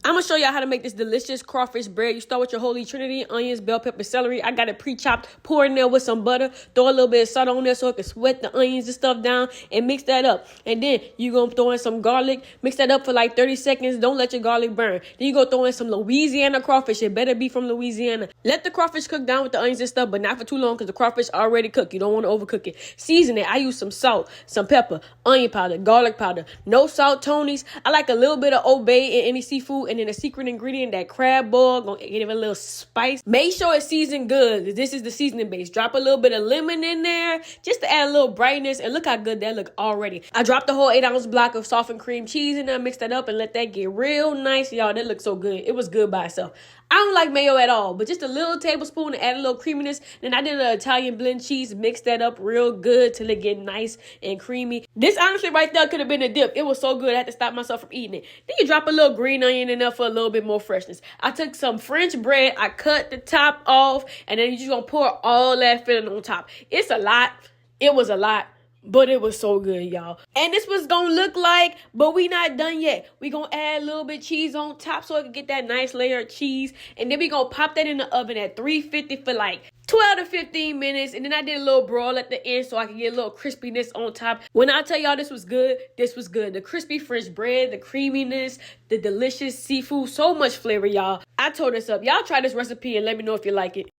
I'm gonna show y'all how to make this delicious crawfish bread. You start with your holy trinity, onions, bell pepper, celery. I got it pre-chopped. Pour in there with some butter. Throw a little bit of salt on there so it can sweat the onions and stuff down, and mix that up. And then you gonna throw in some garlic. Mix that up for like 30 seconds. Don't let your garlic burn. Then you go throw in some Louisiana crawfish. It better be from Louisiana. Let the crawfish cook down with the onions and stuff, but not for too long because the crawfish already cooked. You don't want to overcook it. Season it. I use some salt, some pepper, onion powder, garlic powder. No salt, Tony's. I like a little bit of Old Bay in any seafood, and then a secret ingredient, that crab ball, gonna give it a little spice. Make sure it's seasoned good. This is the seasoning base. Drop a little bit of lemon in there just to add a little brightness, and look how good that look already. I dropped the whole 8-ounce block of softened cream cheese in there, mixed that up, and let that get real nice. Y'all, that looks so good. It was good by itself. I don't like mayo at all, but just a little tablespoon to add a little creaminess. Then I did an Italian blend cheese, mixed that up real good till it get nice and creamy. This honestly right there could have been a dip. It was so good I had to stop myself from eating it. Then you drop a little green onion in there for a little bit more freshness. I took some French bread, I cut the top off, and then you're just gonna pour all that filling on top. It's a lot. It was a lot. But it was so good, y'all. And this was gonna look like, but we not done yet. We gonna add a little bit of cheese on top so it can get that nice layer of cheese. And then we gonna pop that in the oven at 350 for like 12 to 15 minutes. And then I did a little broil at the end so I can get a little crispiness on top. When I tell y'all this was good, this was good. The crispy French bread, the creaminess, the delicious seafood, so much flavor, y'all. I tore this up. Y'all try this recipe and let me know if you like it.